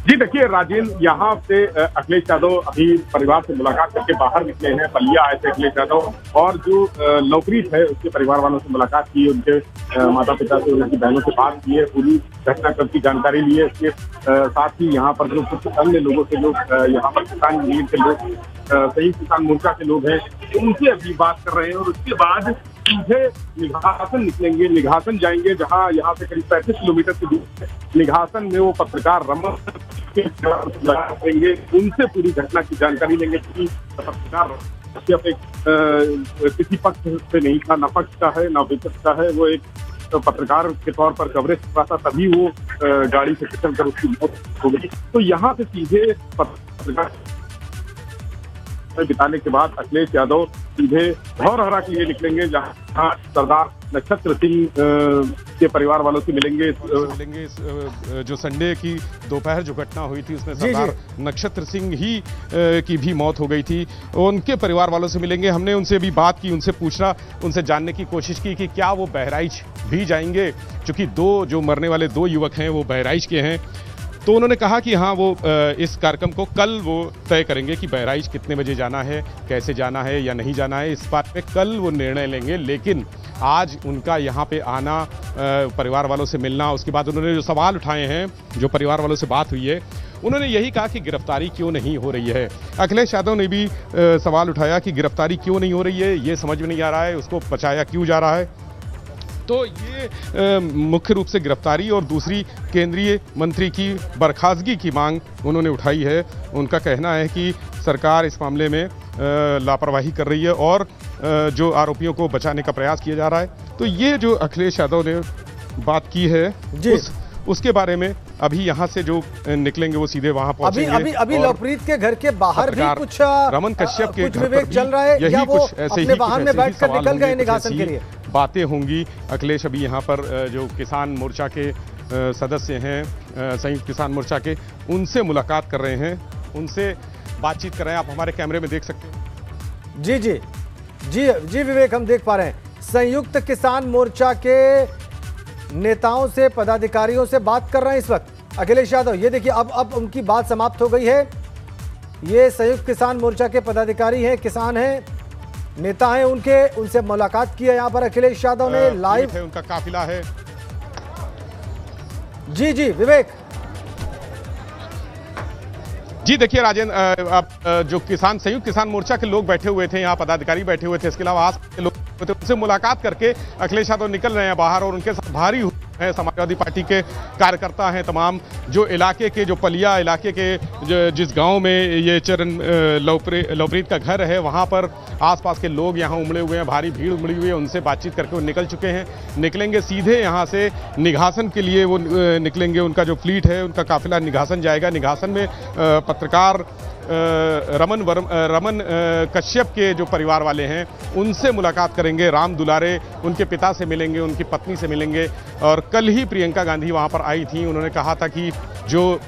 जी देखिए राजेंद्र, यहाँ से अखिलेश यादव अभी परिवार से मुलाकात करके बाहर निकले हैं। बलिया आए थे अखिलेश यादव, और जो लवप्रीत है उसके परिवार वालों से मुलाकात की, उनके माता पिता से, उनकी बहनों से बात की है, पूरी घटनाक्रम की जानकारी ली है। इसके साथ ही यहाँ पर जो कुछ अन्य लोगों से, जो यहाँ पर किसान यूनियन के लोग, संयुक्त किसान मोर्चा के लोग हैं, उनसे अभी बात कर रहे हैं। और उसके बाद सीधे निघासन निकलेंगे, निघासन जाएंगे, जहां यहाँ से करीब 35 किलोमीटर की दूर निघासन में वो पत्रकार रमन करेंगे, उनसे पूरी घटना की जानकारी लेंगे। कि पत्रकार किसी पक्ष से नहीं था, न पक्ष का है न विपक्ष का है, वो एक पत्रकार के तौर पर कवरेज कर रहा था, तभी वो गाड़ी से फिसल कर उसकी मौत हो गई। तो यहाँ से सीधे पत्रकार बिताने के बाद अखिलेश यादव सीधे धौरहरा के लिए निकलेंगे, जहां सरदार नक्षत्र सिंह के परिवार वालों से मिलेंगे। जो संडे की दोपहर जो घटना हुई थी उसमें सरदार नक्षत्र सिंह ही की भी मौत हो गई थी, उनके परिवार वालों से मिलेंगे। हमने उनसे भी बात की, उनसे पूछना, उनसे जानने की कोशिश की कि क्या वो बहराइच भी जाएंगे, क्योंकि जो मरने वाले 2 युवक हैं वो बहराइच के हैं। तो उन्होंने कहा कि हाँ, वो इस कार्यक्रम को कल वो तय करेंगे कि बहराइच कितने बजे जाना है, कैसे जाना है या नहीं जाना है, इस बात पे कल वो निर्णय लेंगे। लेकिन आज उनका यहाँ पे आना, परिवार वालों से मिलना, उसके बाद उन्होंने जो सवाल उठाए हैं, जो परिवार वालों से बात हुई है, उन्होंने यही कहा कि गिरफ्तारी क्यों नहीं हो रही है। अखिलेश यादव ने भी सवाल उठाया कि गिरफ्तारी क्यों नहीं हो रही है, ये समझ में नहीं आ रहा है, उसको बचाया क्यों जा रहा है। तो ये मुख्य रूप से गिरफ्तारी और दूसरी केंद्रीय मंत्री की बर्खास्तगी की मांग उन्होंने उठाई है। उनका कहना है कि सरकार इस मामले में लापरवाही कर रही है और जो आरोपियों को बचाने का प्रयास किया जा रहा है। तो ये जो अखिलेश यादव ने बात की है उसके बारे में अभी यहाँ से जो निकलेंगे वो सीधे वहां पहुंचेंगे। अभी लवप्रीत के घर के बाहर भी कुछ रमन कश्यप के घर पर चल रहा है, यही कुछ ऐसे ही वाहन में बैठकर निकल गए निघासन के लिए, बातें होंगी। अखिलेश अभी यहाँ पर जो किसान मोर्चा के सदस्य हैं, संयुक्त किसान मोर्चा के, उनसे मुलाकात कर रहे हैं, उनसे बातचीत कर रहे हैं। आप हमारे कैमरे में देख सकते हैं। जी जी जी जी विवेक, हम देख पा रहे हैं संयुक्त किसान मोर्चा के नेताओं से, पदाधिकारियों से बात कर रहे हैं इस वक्त अखिलेश यादव। ये देखिए, अब उनकी बात समाप्त हो गई है। ये संयुक्त किसान मोर्चा के पदाधिकारी हैं, किसान हैं, नेता हैं, उनसे मुलाकात की है यहाँ पर अखिलेश यादव ने। लाइव है, उनका काफिला है। जी जी विवेक जी देखिए राजेंद्र, अब जो संयुक्त किसान मोर्चा के लोग बैठे हुए थे, यहाँ पदाधिकारी बैठे हुए थे, इसके अलावा आस के लोग थे, उनसे मुलाकात करके अखिलेश यादव निकल रहे हैं बाहर, और उनके साथ भारी है समाजवादी पार्टी के कार्यकर्ता हैं तमाम। जो इलाके के, जो पलिया इलाके के जिस गांव में ये चरण लवप्रीत का घर है, वहां पर आसपास के लोग यहाँ उमड़े हुए हैं, भारी भीड़ उमड़ी हुई है। उनसे बातचीत करके वो निकल चुके हैं, निकलेंगे सीधे यहाँ से निघासन के लिए वो निकलेंगे। उनका जो फ्लीट है, उनका काफिला निघासन जाएगा। निघासन में पत्रकार रमन कश्यप के जो परिवार वाले हैं उनसे मुलाकात करेंगे। राम दुलारे उनके पिता से मिलेंगे, उनकी पत्नी से मिलेंगे। और कल ही प्रियंका गांधी वहां पर आई थी, उन्होंने कहा था कि जो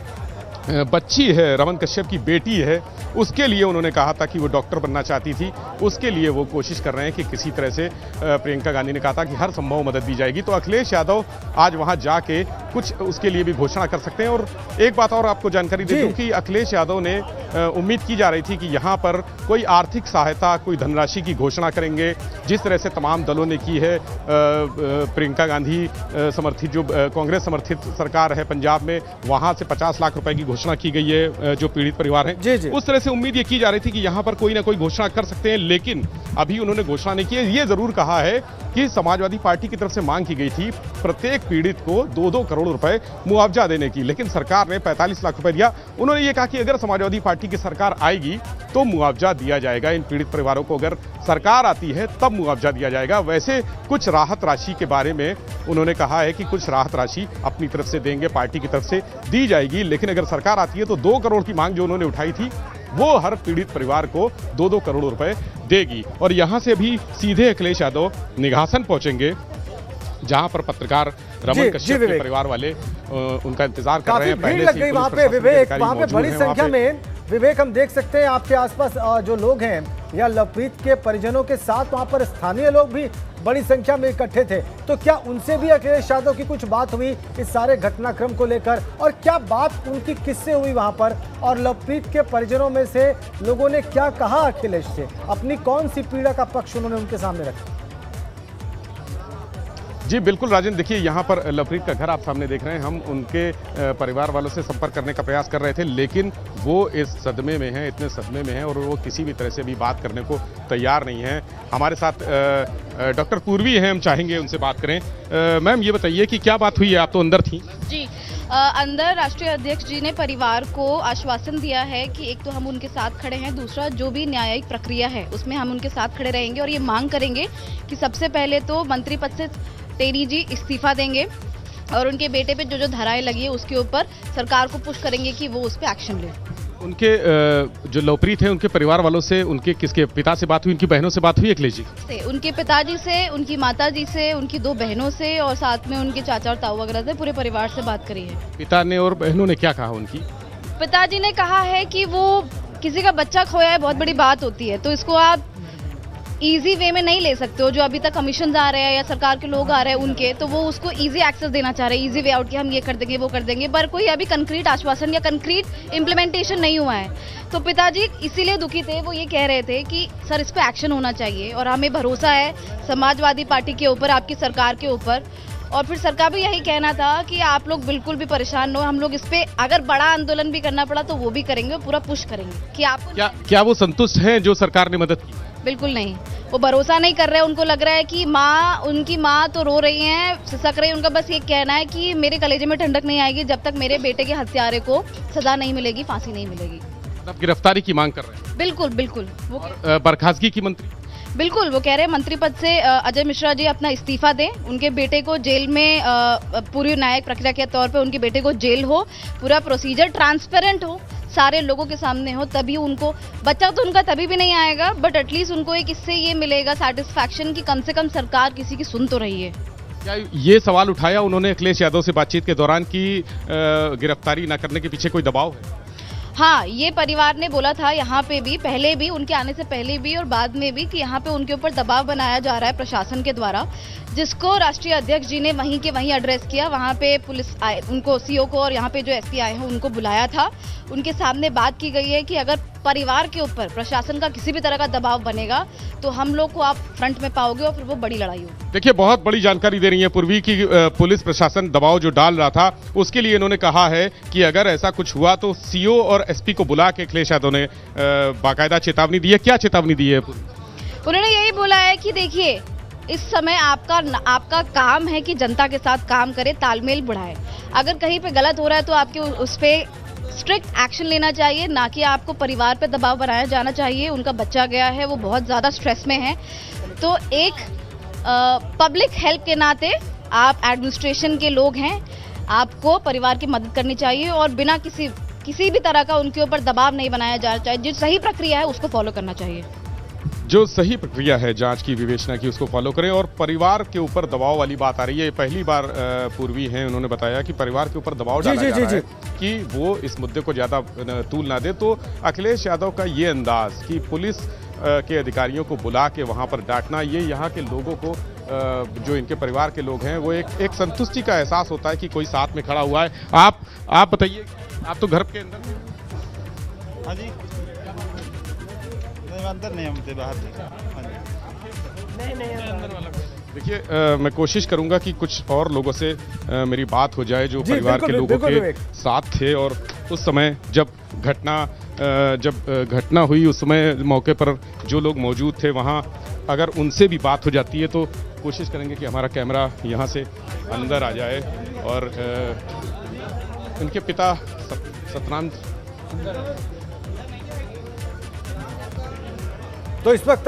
बच्ची है, रमन कश्यप की बेटी है, उसके लिए उन्होंने कहा था कि वो डॉक्टर बनना चाहती थी, उसके लिए वो कोशिश कर रहे हैं कि किसी तरह से, प्रियंका गांधी ने कहा था कि हर संभव मदद दी जाएगी। तो अखिलेश यादव आज वहां जाके कुछ उसके लिए भी घोषणा कर सकते हैं। और एक बात और आपको जानकारी दे दूं कि अखिलेश यादव ने उम्मीद की जा रही थी कि यहाँ पर कोई आर्थिक सहायता, कोई धनराशि की घोषणा करेंगे, जिस तरह से तमाम दलों ने की है। प्रियंका गांधी समर्थित जो कांग्रेस समर्थित सरकार है पंजाब में, वहां से 50 लाख रुपए की घोषणा की गई है जो पीड़ित परिवार हैं। उस तरह से उम्मीद ये की जा रही थी कि यहाँ पर कोई ना कोई घोषणा कर सकते हैं, लेकिन अभी उन्होंने घोषणा नहीं की है। ये जरूर कहा है कि समाजवादी पार्टी की तरफ से मांग की गई थी प्रत्येक पीड़ित को 2-2 करोड़ रुपए मुआवजा देने की, लेकिन सरकार ने 45 लाख रुपए दिया। उन्होंने ये कहा कि अगर समाजवादी पार्टी की सरकार आएगी तो मुआवजा दिया जाएगा। इन पीड़ित परिवारों को अगर सरकार आती है तब मुआवजा दिया जाएगा। वैसे कुछ राहत राशि के बारे में उन्होंने कहा है कि कुछ राहत राशि अपनी तरफ से देंगे, पार्टी की तरफ से दी जाएगी, लेकिन अगर सरकार आती है तो 2 करोड़ की मांग जो उन्होंने उठाई थी वो हर पीड़ित परिवार को 2-2 करोड़ रुपए देगी। और यहां से भी सीधे अखिलेश यादव निघासन पहुंचेंगे, जहां पर पत्रकार रमन कश्यप के परिवार वाले उनका इंतजार कर रहे हैं। पहले लग गई वहां पे विवेक, वहां पे बड़ी संख्या में विवेक हम देख सकते हैं। आपके आसपास जो लोग हैं या लवप्रीत के परिजनों के साथ वहां पर स्थानीय लोग भी बड़ी संख्या में इकट्ठे थे। तो क्या उनसे भी अखिलेश यादव की कुछ बात हुई इस सारे घटनाक्रम को लेकर, और क्या बात उनकी किससे हुई वहां पर, और लवप्रीत के परिजनों में से लोगों ने क्या कहा अखिलेश से, अपनी कौन सी पीड़ा का पक्ष उन्होंने उनके सामने रखा? जी बिल्कुल राजेंद्र, देखिए यहाँ पर लवप्रीत का घर आप सामने देख रहे हैं। हम उनके परिवार वालों से संपर्क करने का प्रयास कर रहे थे, लेकिन वो इस सदमे में हैं, इतने सदमे में हैं और वो किसी भी तरह से भी बात करने को तैयार नहीं है। हमारे साथ डॉक्टर पूर्वी हैं, हम चाहेंगे उनसे बात करें। मैम ये बताइए कि क्या बात हुई है, आप तो अंदर थी। जी अंदर राष्ट्रीय अध्यक्ष जी ने परिवार को आश्वासन दिया है कि एक तो हम उनके साथ खड़े हैं, दूसरा जो भी न्यायिक प्रक्रिया है उसमें हम उनके साथ खड़े रहेंगे और ये मांग करेंगे कि सबसे पहले तो मंत्री पद से टेनी जी इस्तीफा देंगे और उनके बेटे पे जो धाराएं लगी है उसके ऊपर सरकार को पुश करेंगे कि वो उस पर एक्शन ले। उनके जो लवप्रीत हैं उनके परिवार वालों से, उनके किसके पिता से बात हुई, उनकी बहनों से बात हुई अखिलेश जी से? उनके पिताजी से, उनकी माताजी से, उनकी 2 बहनों से और साथ में उनके चाचा और ताऊ वगैरह से पूरे परिवार से बात करी है। पिता ने और बहनों ने क्या कहा? उनकी पिताजी ने कहा है कि वो किसी का बच्चा खोया है, बहुत बड़ी बात होती है, तो इसको आप इजी वे में नहीं ले सकते हो। जो अभी तक कमीशन आ रहे हैं या सरकार के लोग आ रहे हैं उनके, तो वो उसको इजी एक्सेस देना चाह रहे हैं, इजी वे आउट कि हम ये कर देंगे वो कर देंगे, पर कोई अभी कंक्रीट आश्वासन या कंक्रीट इम्प्लीमेंटेशन नहीं हुआ है। तो पिताजी इसीलिए दुखी थे, वो ये कह रहे थे कि सर इस पे एक्शन होना चाहिए और हमें भरोसा है समाजवादी पार्टी के ऊपर, आपकी सरकार के ऊपर। और फिर सरकार भी यही कहना था कि आप लोग बिल्कुल भी परेशान न हो, हम लोग इस पे अगर बड़ा आंदोलन भी करना पड़ा तो वो भी करेंगे, पूरा पुश करेंगे कि आपको क्या वो संतुष्ट हैं जो सरकार ने मदद की? बिल्कुल नहीं, वो भरोसा नहीं कर रहे हैं। उनको लग रहा है कि उनकी माँ तो रो रही हैं, सिसक रही है। उनका बस ये कहना है कि मेरे कलेजे में ठंडक नहीं आएगी जब तक मेरे बेटे के हत्यारे को सजा नहीं मिलेगी, फांसी नहीं मिलेगी। मतलब गिरफ्तारी की मांग कर रहे हैं? बिल्कुल बिल्कुल। वो बर्खास्तगी की मंत्री? बिल्कुल, वो कह रहे हैं मंत्री पद से अजय मिश्रा जी अपना इस्तीफा दें, उनके बेटे को जेल में पूरी न्यायिक प्रक्रिया के तौर पे उनके बेटे को जेल हो, पूरा प्रोसीजर ट्रांसपेरेंट हो, सारे लोगों के सामने हो, तभी उनको बच्चा तो उनका तभी भी नहीं आएगा, बट एटलीस्ट उनको एक इससे ये मिलेगा सेटिस्फैक्शन कि कम से कम सरकार किसी की सुन तो रही है। क्या ये सवाल उठाया उन्होंने अखिलेश यादव से बातचीत के दौरान कि गिरफ्तारी न करने के पीछे कोई दबाव है? हाँ, ये परिवार ने बोला था यहाँ पे भी, पहले भी, उनके आने से पहले भी और बाद में भी, कि यहाँ पे उनके ऊपर दबाव बनाया जा रहा है प्रशासन के द्वारा, जिसको राष्ट्रीय अध्यक्ष जी ने वहीं के वहीं एड्रेस किया। वहाँ पे पुलिस आए, उनको सीओ को और यहाँ पे जो एसपी आए हैं उनको बुलाया था, उनके सामने बात की गई है कि अगर परिवार के ऊपर प्रशासन का किसी भी तरह का दबाव बनेगा तो हम लोग को आप फ्रंट में पाओगे और फिर वो बड़ी लड़ाई होगी। देखिए, बहुत बड़ी जानकारी दे रही है पूर्वी की पुलिस प्रशासन दबाव जो डाल रहा था उसके लिए इन्होंने कहा है कि अगर ऐसा कुछ हुआ तो सीओ और एसपी को बुला के अखिलेश यादव ने बाकायदा चेतावनी दी है। क्या चेतावनी दी है? उन्होंने यही बोला है कि देखिए, इस समय आपका काम है कि जनता के साथ काम करे, तालमेल बढ़ाए। अगर कहीं पे गलत हो रहा है तो आपके उस पर स्ट्रिक्ट एक्शन लेना चाहिए, ना कि आपको परिवार पे दबाव बनाया जाना चाहिए। उनका बच्चा गया है, वो बहुत ज़्यादा स्ट्रेस में है, तो एक पब्लिक हेल्प के नाते आप एडमिनिस्ट्रेशन के लोग हैं, आपको परिवार की मदद करनी चाहिए और बिना किसी भी तरह का उनके ऊपर दबाव नहीं बनाया जाना चाहिए। जो सही प्रक्रिया है उसको फॉलो करना चाहिए। जो सही प्रक्रिया है जांच की, विवेचना की, उसको फॉलो करें। और परिवार के ऊपर दबाव वाली बात आ रही है, पहली बार पूर्वी हैं, उन्होंने बताया कि परिवार के ऊपर दबाव डाला जा रहा है कि वो इस मुद्दे को ज़्यादा तूल ना दे। तो अखिलेश यादव का ये अंदाज कि पुलिस के अधिकारियों को बुला के वहाँ पर डांटना, ये यहाँ के लोगों को, जो इनके परिवार के लोग हैं, वो एक संतुष्टि का एहसास होता है कि कोई साथ में खड़ा हुआ है। आप बताइए, आप तो घर के अंदर? हाँ जी, अंदर नहीं, हम बाहर नहीं। देखिए, मैं कोशिश करूंगा कि कुछ और लोगों से मेरी बात हो जाए जो परिवार के लोगों के साथ थे और उस समय जब घटना हुई, उस समय मौके पर जो लोग मौजूद थे वहां, अगर उनसे भी बात हो जाती है तो कोशिश करेंगे कि हमारा कैमरा यहां से अंदर आ जाए। और उनके पिता सतनाम, तो इस वक्त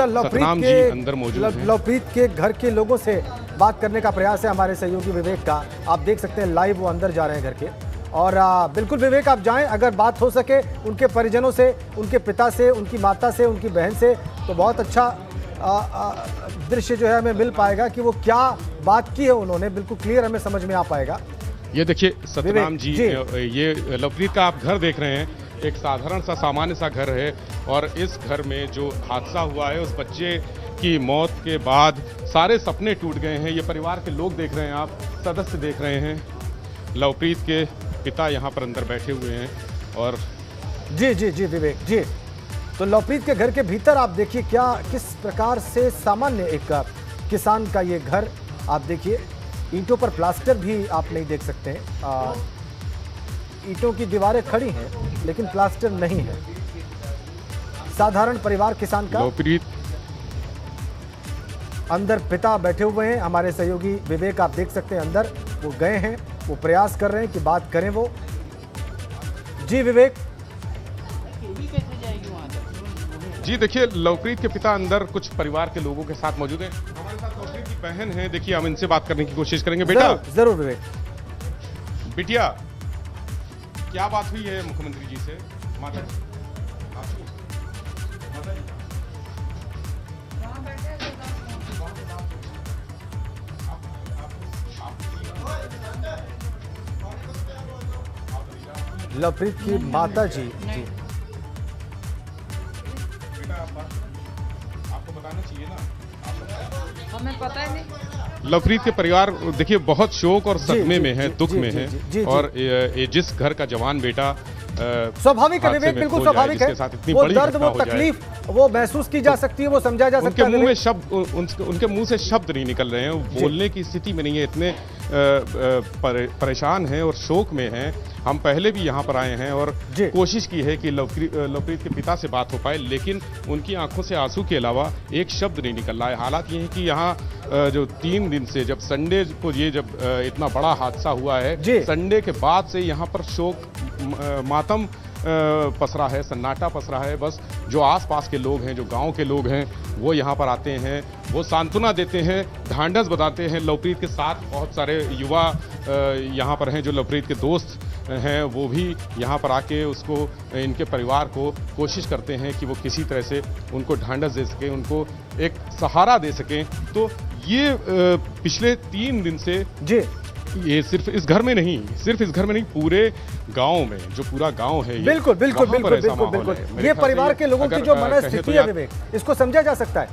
लवप्रीत के घर के लोगों से बात करने का प्रयास है हमारे सहयोगी विवेक का। आप देख सकते हैं लाइव वो अंदर जा रहे हैं घर के। और बिल्कुल विवेक, आप जाएं, अगर बात हो सके उनके परिजनों से, उनके पिता से, उनकी माता से, उनकी बहन से, तो बहुत अच्छा दृश्य जो है हमें मिल पाएगा कि वो क्या बात की है उन्होंने, बिल्कुल क्लियर हमें समझ में आ पाएगा। ये देखिए सतनाम जी, ये लवप्रीत का आप घर देख रहे हैं। एक साधारण सा सामान्य सा घर है और इस घर में जो हादसा हुआ है उस बच्चे की मौत के बाद सारे सपने टूट गए हैं। ये परिवार के लोग देख रहे हैं, आप सदस्य देख रहे हैं। लवप्रीत के पिता यहाँ पर अंदर बैठे हुए हैं और जी जी जी विवेक जी, तो लवप्रीत के घर के भीतर आप देखिए क्या किस प्रकार से सामान्य एक किसान का ये घर, आप देखिए ईंटों पर प्लास्टर भी आप नहीं देख सकते हैं। ईंटों की दीवारें खड़ी हैं लेकिन प्लास्टर नहीं है। साधारण परिवार किसान का। लवप्रीत अंदर पिता बैठे हुए हैं, हमारे सहयोगी विवेक आप देख सकते हैं अंदर वो गए हैं, वो प्रयास कर रहे हैं कि बात करें वो। जी विवेक जी, देखिए लवप्रीत के पिता अंदर कुछ परिवार के लोगों के साथ मौजूद हैं। हमारे साथ लवप्रीत की बहन है, देखिए हम इनसे बात करने की कोशिश करेंगे। बेटा जरूर विवेक। बिटिया, क्या बात हुई है मुख्यमंत्री जी से? माता जी, लवप्रीत की माता जी जी आपको बताना चाहिए ना, हमें पता ही नहीं। लवप्रीत के परिवार देखिए बहुत शोक और सदमे में है, दुख में है। जी, और ये जिस घर का जवान बेटा स्वाभाविक है विवेक, बिल्कुल स्वाभाविक है। वो दर्द, वो तकलीफ वो महसूस की जा सकती है, वो समझा जा सकता है। उनके मुंह में शब्द, उनके मुंह से शब्द नहीं निकल रहे हैं, बोलने की स्थिति में नहीं है, इतने परेशान हैं और शोक में हैं। हम पहले भी यहाँ पर आए हैं और कोशिश की है कि लवप्रीत के पिता से बात हो पाए, लेकिन उनकी आंखों से आंसू के अलावा एक शब्द नहीं निकल रहा है। हालात ये है कि यहाँ जो 3 दिन से, जब संडे को ये जब इतना बड़ा हादसा हुआ है, संडे के बाद से यहाँ पर शोक, मातम पसरा है, सन्नाटा पसरा है। बस जो आसपास के लोग हैं, जो गांव के लोग हैं, वो यहाँ पर आते हैं, वो सांत्वना देते हैं, ढांढस बताते हैं। लवप्रीत के साथ बहुत सारे युवा यहाँ पर हैं जो लवप्रीत के दोस्त हैं, वो भी यहाँ पर आके उसको, इनके परिवार को कोशिश करते हैं कि वो किसी तरह से उनको ढांढस दे सकें, उनको एक सहारा दे सकें। तो ये पिछले 3 दिन से ये सिर्फ इस घर में नहीं, पूरे गांव में, जो पूरा गांव है, बिल्कुल बिल्कुल बिल्कुल बिल्कुल बिल्कुल, ये परिवार के लोगों की जो मनस्थिति है विवेक, इसको समझा जा सकता है।